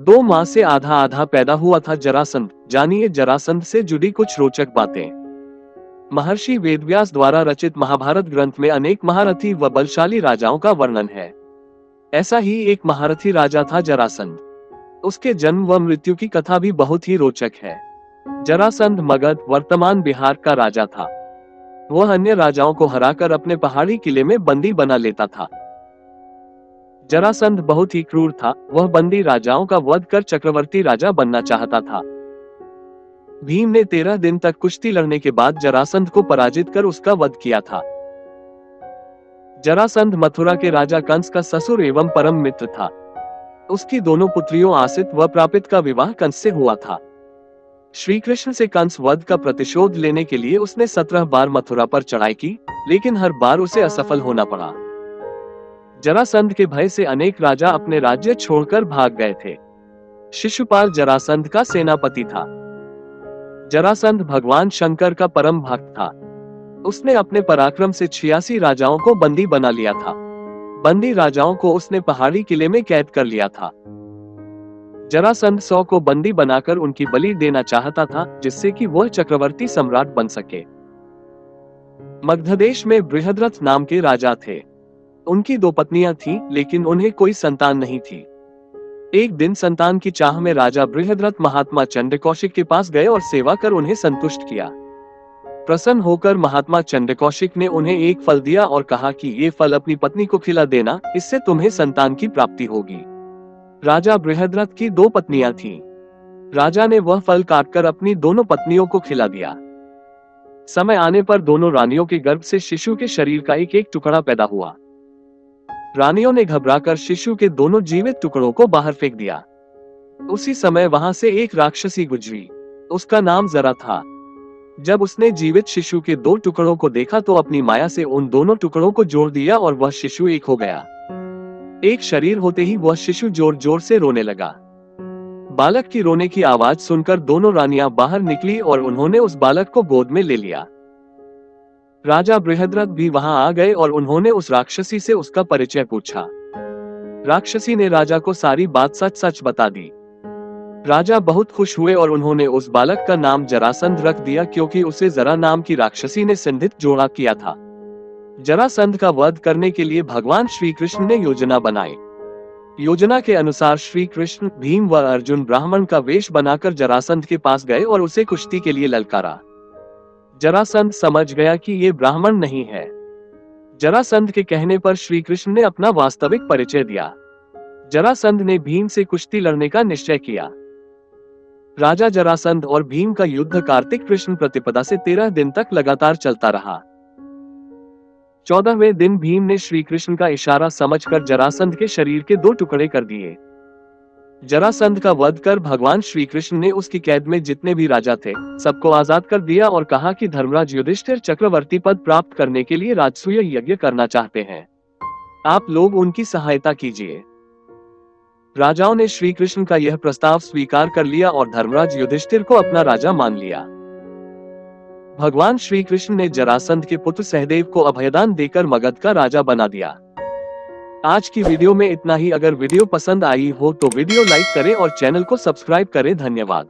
2 माह से आधा आधा पैदा हुआ था जरासंध। जानिए जरासंध से जुड़ी कुछ रोचक बातें। महर्षि वेदव्यास द्वारा रचित महाभारत ग्रंथ में अनेक महारथी व बलशाली राजाओं का वर्णन है। ऐसा ही एक महारथी राजा था जरासंध। उसके जन्म व मृत्यु की कथा भी बहुत ही रोचक है। जरासंध मगध वर्तमान बिहार का राजा था। वह अन्य राजाओं को हराकर अपने पहाड़ी किले में बंदी बना लेता था। जरासंध बहुत ही क्रूर था। वह बंदी राजाओं का वध कर चक्रवर्ती राजा बनना चाहता था। भीम ने 13 दिन तक कुश्ती लड़ने के बाद जरासंध को पराजित कर उसका वध किया था। जरासंध मथुरा के राजा कंस का ससुर एवं परम मित्र था। उसकी दोनों पुत्रियों आसित व प्रापित का विवाह कंस से हुआ था। श्री कृष्ण से कंस वध का प्रतिशोध लेने के लिए उसने 17 बार मथुरा पर चढ़ाई की, लेकिन हर बार उसे असफल होना पड़ा। जरासंध के भय से अनेक राजा अपने राज्य छोड़कर भाग गए थे। शिशुपाल जरासंध का सेनापति था। जरासंध भगवान शंकर का परम भक्त था। उसने अपने पराक्रम से 86 राजाओं को बंदी बना लिया था। बंदी राजाओं को उसने पहाड़ी किले में कैद कर लिया था। जरासंध 100 को बंदी बनाकर उनकी बलि देना चाहता था, जिससे कि वह चक्रवर्ती सम्राट बन सके। मगधदेश में बृहद्रथ नाम के राजा थे। उनकी 2 पत्नियां थीं, लेकिन उन्हें कोई संतान नहीं थी। एक दिन संतान की चाह में राजा बृहद्रथ महात्मा चंद्रकौशिक के पास गए और सेवा कर उन्हें संतुष्ट किया। प्रसन्न होकर महात्मा चंद्रकौशिक ने उन्हें एक फल दिया और कहा कि ये फल अपनी पत्नी को खिला देना, इससे तुम्हें संतान की प्राप्ति होगी। राजा बृहद्रथ की 2 पत्नियां थीं। राजा ने वह फल काटकर अपनी दोनों पत्नियों को खिला दिया। समय आने पर दोनों रानियों के गर्भ से शिशु के शरीर का एक एक टुकड़ा पैदा हुआ। रानियों ने घबराकर शिशु के दोनों जीवित टुकड़ों को बाहर फेंक दिया। उसी समय वहां से एक राक्षसी गुजरी। उसका नाम जरा था। जब उसने जीवित शिशु के 2 टुकड़ों को देखा तो अपनी माया से उन दोनों टुकड़ों को जोड़ दिया और वह शिशु एक हो गया। एक शरीर होते ही वह शिशु जोर जोर से रोने लगा। बालक की रोने की आवाज सुनकर दोनों रानियां बाहर निकली और उन्होंने उस बालक को गोद में ले लिया। राजा बृहद्रथ भी वहां आ गए और उन्होंने उस राक्षसी से उसका परिचय पूछा। राक्षसी ने राजा को सारी बात सच सच बता दी। राजा बहुत खुश हुए और उन्होंने उस बालक का नाम जरासंध रख दिया, क्योंकि उसे जरा नाम की राक्षसी ने संधित जोड़ा किया था। जरासंध का वध करने के लिए भगवान श्री कृष्ण ने योजना बनाई। योजना के अनुसार श्री कृष्ण, भीम व अर्जुन ब्राह्मण का वेश बनाकर जरासंध के पास गए और उसे कुश्ती के लिए ललकारा। जरासंध समझ गया कि ये ब्राह्मण नहीं है। जरासंध के कहने पर श्री कृष्ण ने अपना वास्तविक परिचय दिया। जरासंध ने भीम से कुश्ती लड़ने का निश्चय किया। राजा जरासंध और भीम का युद्ध कार्तिक कृष्ण प्रतिपदा से 13 दिन तक लगातार चलता रहा। 14वें दिन भीम ने श्री कृष्ण का इशारा समझकर जरासंध के शरीर के 2 टुकड़े कर दिए। जरासंध का वध कर भगवान श्री कृष्ण ने उसकी कैद में जितने भी राजा थे सबको आजाद कर दिया और कहा कि धर्मराज युधिष्ठिर चक्रवर्ती पद प्राप्त करने के लिए राजसूय यज्ञ करना चाहते हैं। आप लोग उनकी सहायता कीजिए। राजाओं ने श्री कृष्ण का यह प्रस्ताव स्वीकार कर लिया और धर्मराज युधिष्ठिर को अपना राजा मान लिया। भगवान श्री कृष्ण ने जरासंध के पुत्र सहदेव को अभयदान देकर मगध का राजा बना दिया। आज की वीडियो में इतना ही। अगर वीडियो पसंद आई हो तो वीडियो लाइक करें और चैनल को सब्सक्राइब करें। धन्यवाद।